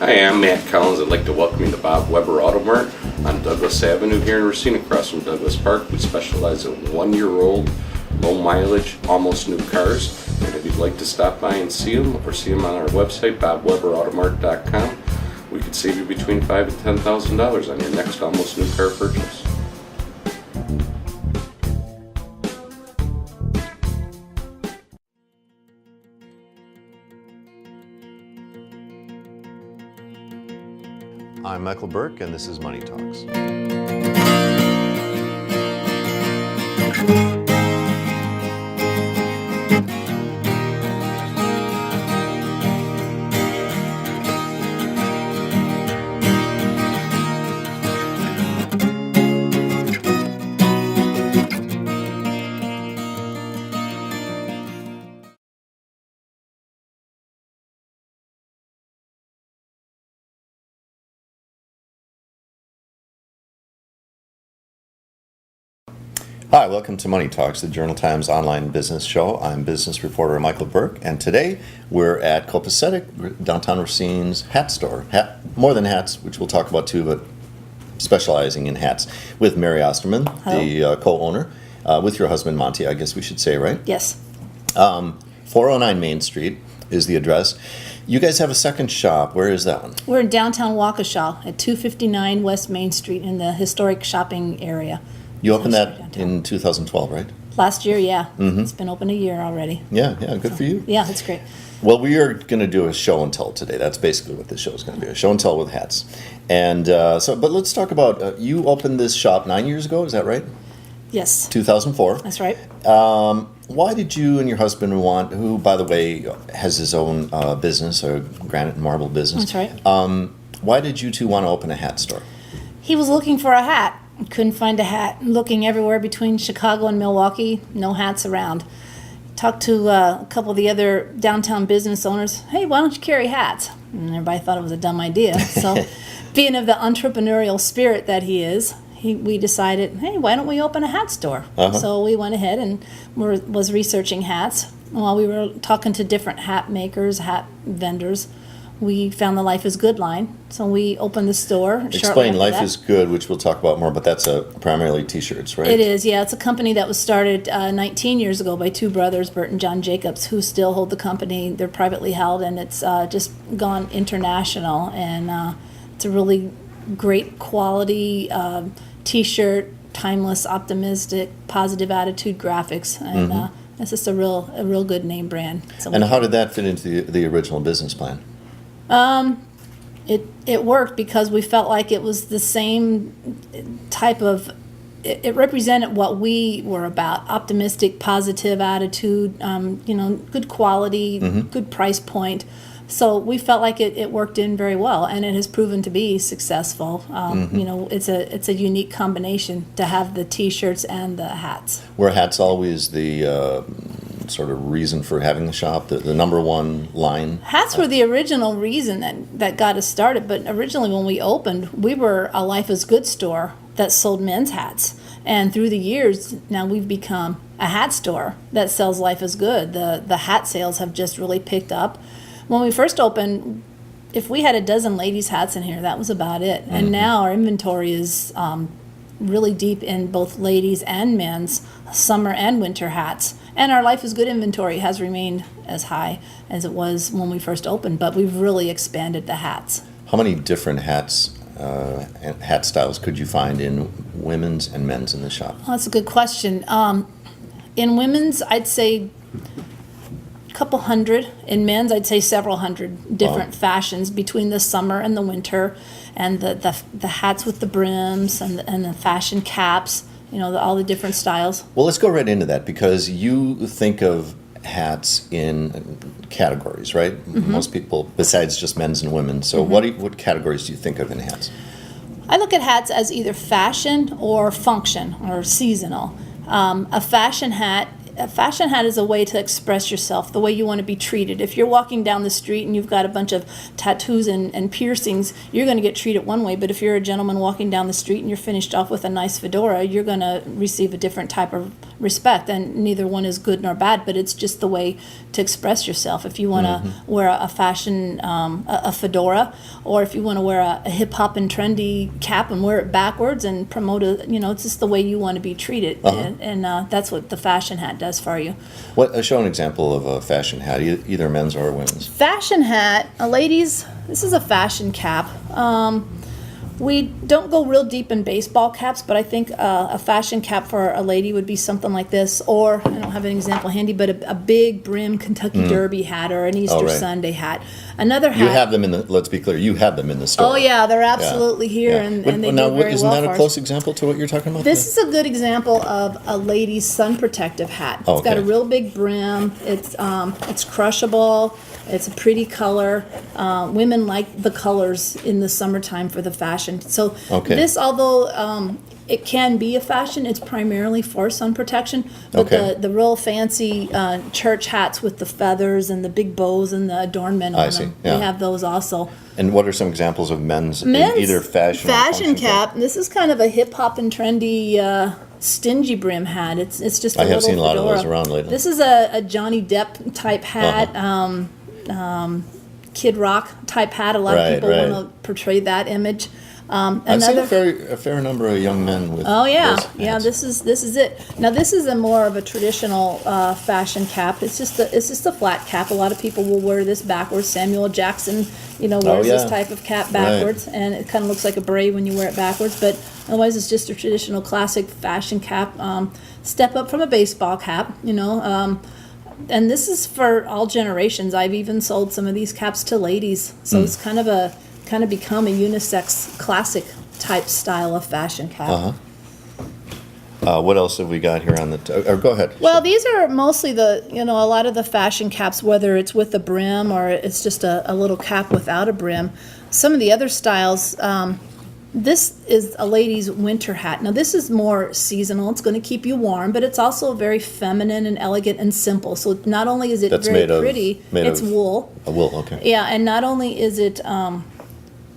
Hi, I'm Matt Collins. I'd like to welcome you to Bob Weber Auto Mart on Douglas Avenue here in Racine, across from Douglas Park. We specialize in 1-year-old, low mileage, almost new cars. And if you'd like to stop by and see them, or see them on our website, bobweberautomart.com, we could save you between $5,000 and $10,000 on your next almost new car purchase. I'm Michael Burke, and this is Money Talks. Hi, welcome to Money Talks, the Journal Times online business show. I'm business reporter Michael Burke, and today we're at Copacetic, Downtown Racine's hat store. More than hats, which we'll talk about too, but specializing in hats, with Mary Osterman, the co-owner, with your husband Monty, I guess we should say, right? Yes. 409 Main Street is the address. You guys have a second shop. Where is that one? We're in downtown Waukesha at 259 West Main Street in the historic shopping area. You opened that in 2012, right? Last year, yeah. Mm-hmm. It's been open a year already. Yeah, good for you. Yeah, that's great. Well, we are going to do a show and tell today. That's basically what this show is going to be, a show and tell with hats. And but let's talk about, you opened this shop 9 years ago, is that right? Yes. 2004. That's right. Why did you and your husband who, by the way, has his own business, a granite and marble business? That's right. Why did you two want to open a hat store? He was looking for a hat. Couldn't find a hat. Looking everywhere between Chicago and Milwaukee, no hats around. Talked to a couple of the other downtown business owners. Hey, why don't you carry hats? And everybody thought it was a dumb idea. So, being of the entrepreneurial spirit that he is, we decided, hey, why don't we open a hat store? Uh-huh. So we went ahead and was researching hats. While we were talking to different hat makers, hat vendors, we found the Life is Good line, so we opened the store. Explain Life is Good, which we'll talk about more, but that's primarily T-shirts, right? It is, yeah. It's a company that was started 19 years ago by two brothers, Bert and John Jacobs, who still hold the company. They're privately held, and it's just gone international, and it's a really great quality T-shirt, timeless, optimistic, positive attitude graphics, and it's just a real good name brand. So and how did that fit into the original business plan? It worked because we felt like it was the same type of, it represented what we were about: optimistic, positive attitude, good quality, good price point. So we felt like it worked in very well, and it has proven to be successful. It's a unique combination to have the T-shirts and the hats. Were hats always the sort of reason for having the shop, the number one line? Hats were the original reason that got us started, but originally when we opened, we were a Life is Good store that sold men's hats. And through the years, now we've become a hat store that sells Life is Good. The hat sales have just really picked up. When we first opened, if we had a dozen ladies' hats in here, that was about it. And now our inventory is really deep in both ladies' and men's summer and winter hats. And our Life is Good inventory has remained as high as it was when we first opened, but we've really expanded the hats. How many different hats and hat styles could you find in women's and men's in the shop? Well, that's a good question. In women's, I'd say a couple hundred. In men's, I'd say several hundred different fashions between the summer and the winter, and the hats with the brims and the fashion caps. All the different styles. Well, let's go right into that, because you think of hats in categories, right? Most people, besides just men's and women's. So what categories do you think of in hats? I look at hats as either fashion or function or seasonal. A fashion hat is a way to express yourself, the way you want to be treated. If you're walking down the street and you've got a bunch of tattoos and piercings, you're going to get treated one way. But if you're a gentleman walking down the street and you're finished off with a nice fedora, you're going to receive a different type of respect, and neither one is good nor bad, but it's just the way to express yourself. If you want to wear a fashion, a fedora, or if you want to wear a hip hop and trendy cap and wear it backwards and promote it's just the way you want to be treated, and that's what the fashion hat does for you. Show an example of a fashion hat, either men's or women's. Fashion hat, ladies, this is a fashion cap. We don't go real deep in baseball caps, but I think a fashion cap for a lady would be something like this, or I don't have an example handy, but a big brim Kentucky Derby hat or an Easter Sunday hat. Another hat. You have them let's be clear, you have them in the store. Oh yeah, they're absolutely here, and they do very well isn't that for a us. close example to what you're talking about? This is a good example of a lady's sun protective hat. It's got a real big brim. It's crushable. It's a pretty color. Women like the colors in the summertime for the fashion. So this, although it can be a fashion, it's primarily for sun protection. But the real fancy church hats with the feathers and the big bows and the adornment on them, we have those also. And what are some examples of men's in either fashion or function cap? This is kind of a hip hop and trendy stingy brim hat. It's just a I have little seen a lot fedora. of those around lately. This is a Johnny Depp type hat. Kid Rock type hat. A lot of people want to portray that image. I've seen a fair number of young men with. Oh yeah, those yeah. hats. This is it. Now this is a more of a traditional fashion cap. It's just a flat cap. A lot of people will wear this backwards. Samuel Jackson, wears this type of cap backwards, and it kind of looks like a beret when you wear it backwards. But otherwise, it's just a traditional classic fashion cap. Step up from a baseball cap, and this is for all generations. I've even sold some of these caps to ladies, so it's kind of become a unisex classic type style of fashion cap. What else have we got here on or go ahead. Well, these are mostly a lot of the fashion caps, whether it's with a brim or it's just a little cap without a brim. Some of the other styles, this is a lady's winter hat. Now, this is more seasonal. It's going to keep you warm, but it's also very feminine and elegant and simple. So not only is it very pretty, it's wool. A wool, okay. Yeah, and not only is it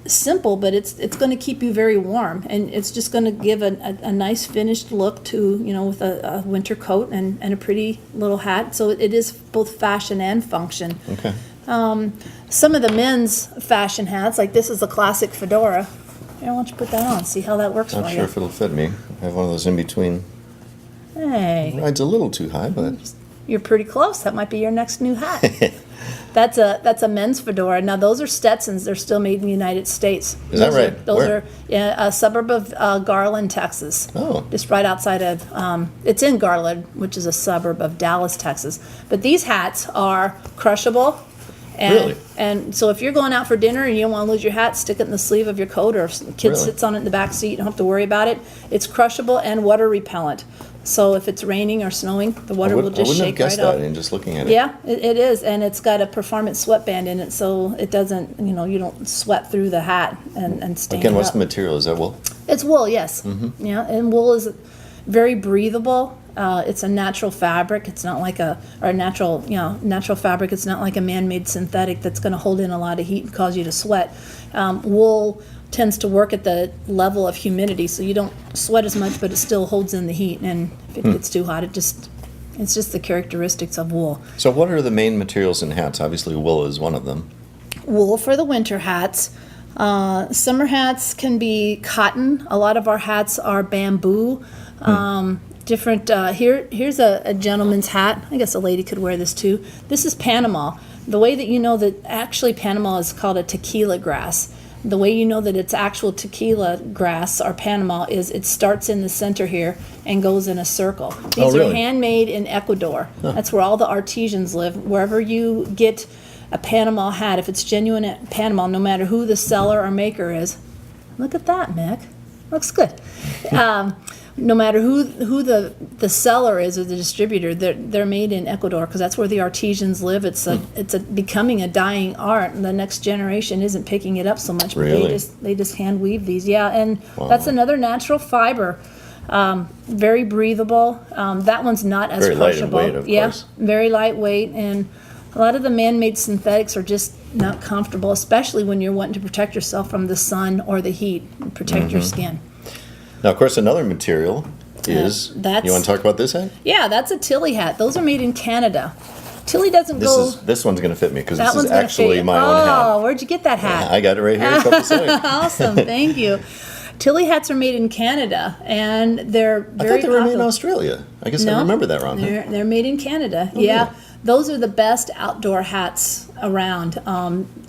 simple, but it's going to keep you very warm, and it's just going to give a nice finished look to with a winter coat and a pretty little hat. So it is both fashion and function. Okay. Some of the men's fashion hats, like this is a classic fedora. Here, why don't you put that on? See how that works for you. Not sure if it'll fit me. I have one of those in between. Hey, Ride's a little too high, but you're pretty close. That might be your next new hat. That's a men's fedora. Now those are Stetsons. They're still made in the United States. Is that right? Those Where? are a suburb of Garland, Texas. Oh. Just right outside of. It's in Garland, which is a suburb of Dallas, Texas. But these hats are crushable. And, Really? And so if you're going out for dinner and you don't want to lose your hat, stick it in the sleeve of your coat, or if the kid sits on it in the back seat, you don't have to worry about it. It's crushable and water repellent. So if it's raining or snowing, the water will just shake right I wouldn't have guessed off. that in just looking at it. Yeah, it is, and it's got a performance sweatband in it, so it doesn't, you don't sweat through the hat and stain Again, it what's up. the material? Is that wool? It's wool, yes. Yeah, and wool is very breathable. It's a natural fabric. It's not like natural fabric. It's not like a man-made synthetic that's going to hold in a lot of heat and cause you to sweat. Wool tends to work at the level of humidity, so you don't sweat as much, but it still holds in the heat. And if it gets too hot, it's just the characteristics of wool. So what are the main materials in hats? Obviously, wool is one of them. Wool for the winter hats. Summer hats can be cotton. A lot of our hats are bamboo. Different. Here's a gentleman's hat. I guess a lady could wear this too. This is Panama. The way that you know that actually Panama is called a tequila grass. The way you know that it's actual tequila grass or Panama is it starts in the center here and goes in a circle. These really? are handmade in Ecuador. That's where all the artisans live. Wherever you get a Panama hat, if it's genuine at Panama, no matter who the seller or maker is, look at that, Mick. Looks good. No matter who the seller is or the distributor, they're made in Ecuador because that's where the artisans live. It's becoming a dying art, and the next generation isn't picking it up so much. But Really? they just hand weave these. Yeah, and that's another natural fiber. Very breathable. That one's not as Very light in crushable. weight, of course. Very lightweight, and a lot of the man-made synthetics are just not comfortable, especially when you're wanting to protect yourself from the sun or the heat, and protect your skin. Now, of course, another material is. That's- You want to talk about this hat? Yeah, that's a Tilly hat. Those are made in Canada. Tilly doesn't go. This one's going to fit me because That this one's is gonna actually fit. my own hat. Oh, where'd you get that hat? I got it right here at Copacetic. Awesome, thank you. Tilly hats are made in Canada, and they're I very thought they were made in popular. Australia. I guess I No, remember that wrong. They're made in Canada. Oh, Yeah, really? those are the best outdoor hats around.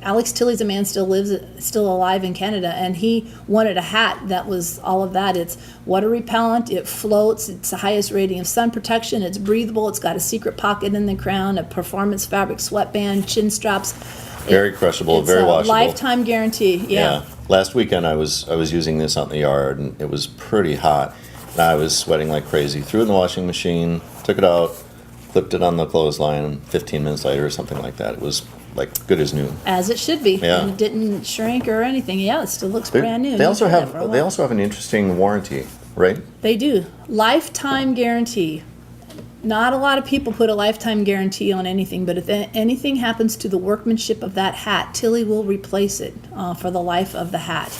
Alex Tilley's a man still alive in Canada, and he wanted a hat that was all of that. It's water repellent, it floats, it's the highest rating of sun protection, it's breathable, it's got a secret pocket in the crown, a performance fabric sweatband, chin straps. Very crushable, It's very a washable. lifetime guarantee. Yeah. Last weekend I was using this out in the yard and it was pretty hot. And I was sweating like crazy. Threw it in the washing machine, took it out, clipped it on the clothesline, and 15 minutes later or something like that, it was like good as new. As it should be. Yeah. And it didn't shrink or anything. Yeah, it still looks brand new. They also You've had it for a have while. an interesting warranty, right? They do. Lifetime guarantee. Not a lot of people put a lifetime guarantee on anything, but if anything happens to the workmanship of that hat, Tilly will replace it for the life of the hat.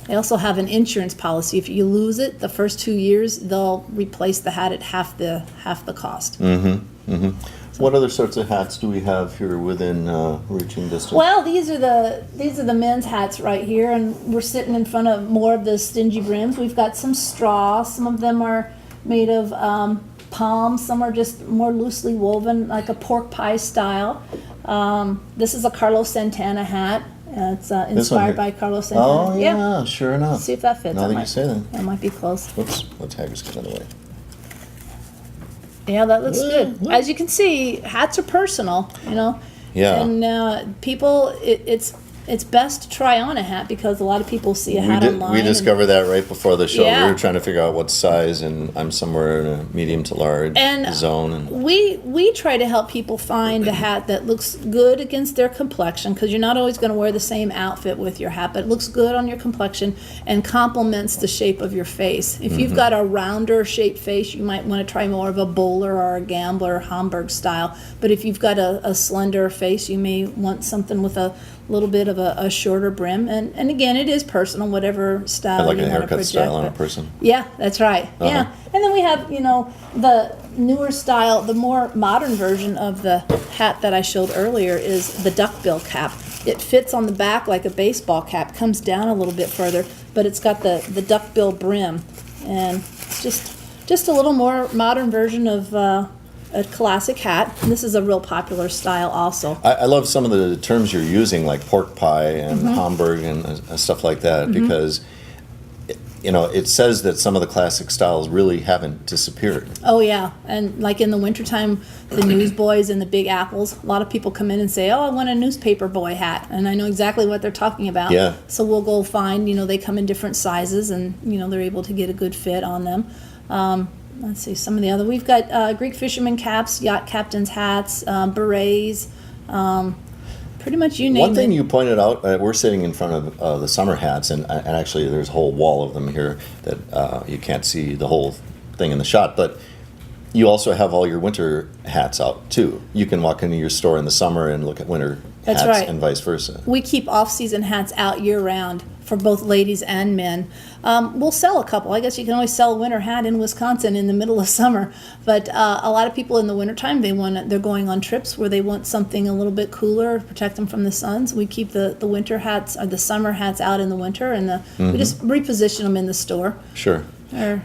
They also have an insurance policy. If you lose it the first 2 years, they'll replace the hat at half the cost. What other sorts of hats do we have here within reaching distance? Well, these are the men's hats right here, and we're sitting in front of more of the stingy brims. We've got some straw. Some of them are made of palm. Some are just more loosely woven, like a pork pie style. This is a Carlos Santana hat. It's inspired here. by Carlos Santana. Oh yeah, sure enough. See if that fits. Now that you say that. That might be close. Whoops, the tag's getting in the way. Yeah, that looks good. Yeah. As you can see, hats are personal, you know. Yeah. And people, it's best to try on a hat because a lot of people see a hat online. We and- discovered that right before the show. Yeah. We were trying to figure out what size, and I'm somewhere in a medium to large And zone. And we try to help people find a hat that looks good against their complexion because you're not always going to wear the same outfit with your hat, but it looks good on your complexion and complements the shape of your face. If you've got a rounder shaped face, you might want to try more of a bowler or a gambler Hamburg style. But if you've got a slender face, you may want something with a little bit of a shorter brim. And again, it is personal, whatever style like you a want to haircut project. style on a but- person. Yeah, that's right. Yeah. And then we have, the newer style, the more modern version of the hat that I showed earlier is the duckbill cap. It fits on the back like a baseball cap, comes down a little bit further, but it's got the duckbill brim. And it's just a little more modern version of a classic hat. And this is a real popular style also. I love some of the terms you're using, like pork pie and Hamburg and stuff like that, because it says that some of the classic styles really haven't disappeared. Oh yeah, and like in the wintertime, the newsboys and the big apples, a lot of people come in and say, oh, I want a newspaper boy hat, and I know exactly what they're talking about. Yeah. So we'll go find, they come in different sizes, and they're able to get a good fit on them. Let's see, some of the other, we've got Greek fisherman caps, yacht captain's hats, berets, pretty much you name One thing it. you pointed out, we're sitting in front of the summer hats, and actually there's a whole wall of them here that you can't see the whole thing in the shot, but you also have all your winter hats out too. You can walk into your store in the summer and look at winter That's hats right. and vice versa. We keep off-season hats out year-round for both ladies and men. We'll sell a couple. I guess you can always sell a winter hat in Wisconsin in the middle of summer. But a lot of people in the wintertime, they're going on trips where they want something a little bit cooler, protect them from the suns. We keep the winter hats or the summer hats out in the winter, and we just reposition them in the store. Sure. They're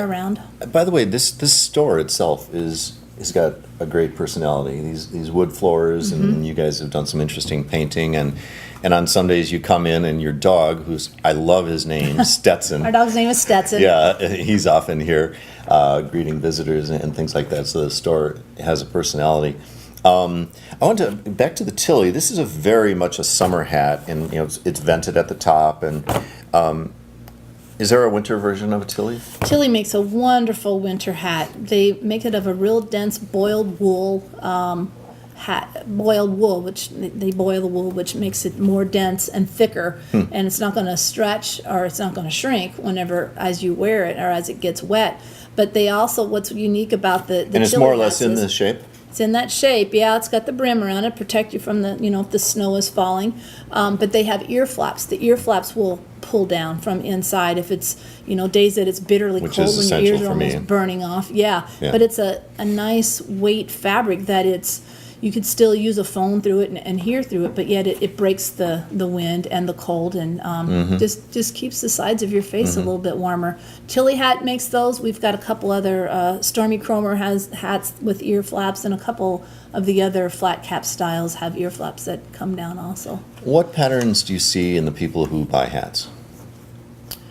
around. By the way, this store itself has got a great personality. These wood floors, and you guys have done some interesting painting. And on Sundays you come in, and your dog, I love his name, Stetson. Our dog's name is Stetson. Yeah, he's often here greeting visitors and things like that. So the store has a personality. I want to back to the Tilly. This is very much a summer hat, and it's vented at the top. And is there a winter version of a Tilly? Tilly makes a wonderful winter hat. They make it of a real dense boiled wool hat. Boiled wool, which they boil the wool, which makes it more dense and thicker, and it's not going to stretch or it's not going to shrink as you wear it or as it gets wet. But they also, what's unique about the And it's Tilly more or less hats in is this shape? It's in that shape. Yeah, it's got the brim around it, protect you from the, if the snow is falling. But they have ear flaps. The ear flaps will pull down from inside if it's, days that it's bitterly Which cold is when your essential ears are for me. almost burning off. Yeah. Yeah. But it's a nice weight fabric that you could still use a phone through it and hear through it, but yet it breaks the wind and the cold and just keeps the sides of your face a little bit warmer. Chili Hat makes those. We've got a couple other, Stormy Cromer has hats with ear flaps, and a couple of the other flat cap styles have ear flaps that come down also. What patterns do you see in the people who buy hats?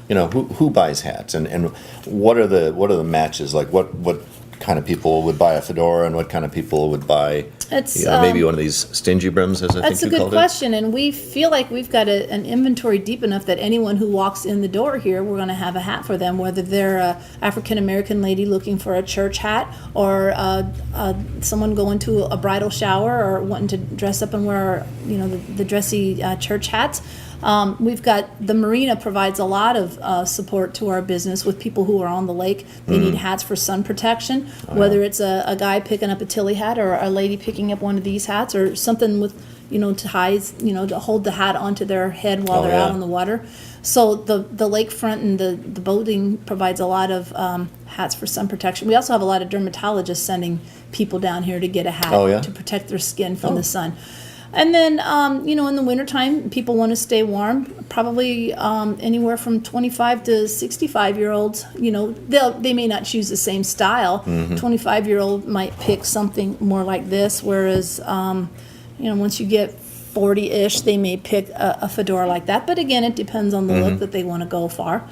Who buys hats, and what are the matches? Like what kind of people would buy a fedora, and what kind of people would buy maybe one of these stingy brims, as I think you called it? That's a good question, and we feel like we've got an inventory deep enough that anyone who walks in the door here, we're going to have a hat for them, whether they're a African American lady looking for a church hat, or someone going to a bridal shower or wanting to dress up and wear the dressy church hats. We've got the marina provides a lot of support to our business with people who are on the lake. They need hats for sun protection, whether it's a guy picking up a Tilly hat or a lady picking up one of these hats, or something with ties, to hold the hat onto their head while they're out on the water. So the lakefront and the boating provides a lot of hats for sun protection. We also have a lot of dermatologists sending people down here to get a hat to protect their skin from the sun. And then, in the wintertime, people want to stay warm. Probably anywhere from 25 to 65-year-olds, they may not choose the same style. 25-year-old might pick something more like this, whereas, once you get 40-ish, they may pick a fedora like that. But again, it depends on the look that they want to go for.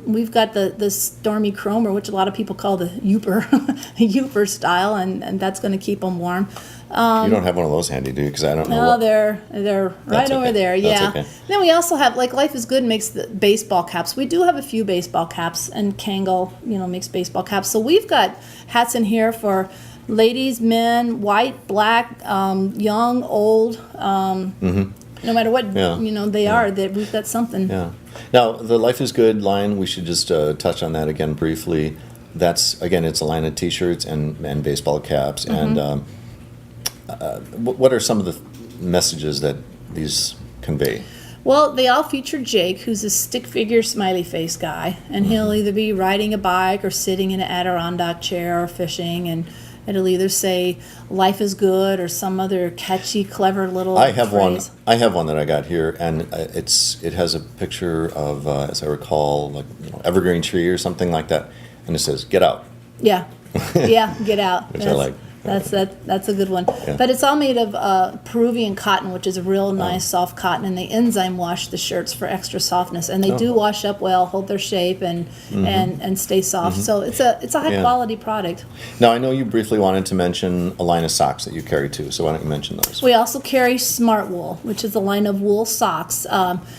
We've got the Stormy Cromer, which a lot of people call the Yooper style, and that's going to keep them warm. You don't have one of those handy, do you? Because I don't know. No, they're right over there. Yeah. Okay. Then we also have, like, Life is Good makes the baseball caps. We do have a few baseball caps, and Kangol, makes baseball caps. So we've got hats in here for ladies, men, white, black, young, old. No matter what they are, that we've got something. Yeah. Now the Life is Good line, we should just touch on that again briefly. That's it's a line of T-shirts and baseball caps and. What are some of the messages that these convey? Well, they all feature Jake, who's a stick figure smiley face guy, and he'll either be riding a bike or sitting in an Adirondack chair or fishing, and it'll either say "Life is good" or some other catchy, clever little phrase. I have one that I got here, and it has a picture of, as I recall, like evergreen tree or something like that, and it says "Get out." Yeah, get out. Which I like. That's a good one. Yeah. But it's all made of Peruvian cotton, which is a real nice soft cotton, and they enzyme wash the shirts for extra softness, and they do wash up well, hold their shape, and stay soft. So it's a high quality product. Now I know you briefly wanted to mention a line of socks that you carry too, so why don't you mention those? We also carry Smart Wool, which is a line of wool socks.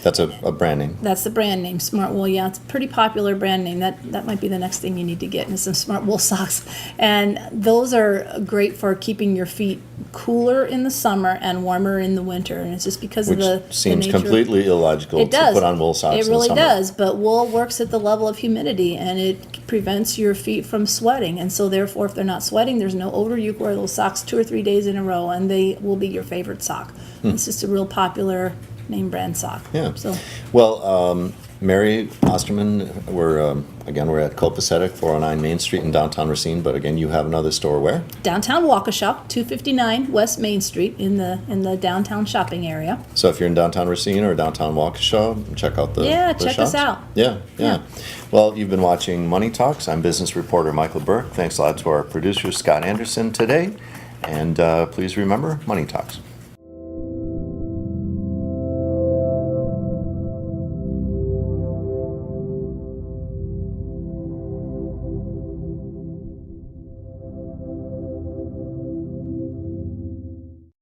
That's a brand name. That's the brand name, Smart Wool. Yeah, it's a pretty popular brand name. That might be the next thing you need to get, is some Smart Wool socks, and those are great for keeping your feet cooler in the summer and warmer in the winter, and it's just because of the seems nature. Completely illogical It does. to put on wool socks. It really in the summer. does, but wool works at the level of humidity, and it prevents your feet from sweating, and so therefore if they're not sweating, there's no odor. You can wear those socks 2 or 3 days in a row, and they will be your favorite sock. It's just a real popular name brand sock. Yeah. So, well, Mary Osterman, we're at Copacetic, 409 Main Street in downtown Racine. But again, you have another store where? Downtown Waukesha, 259 West Main Street in the downtown shopping area. So if you're in downtown Racine or downtown Waukesha, check out the check us out. Yeah. Well, you've been watching Money Talks. I'm business reporter Michael Burke. Thanks a lot to our producer Scott Anderson today, and please remember Money Talks.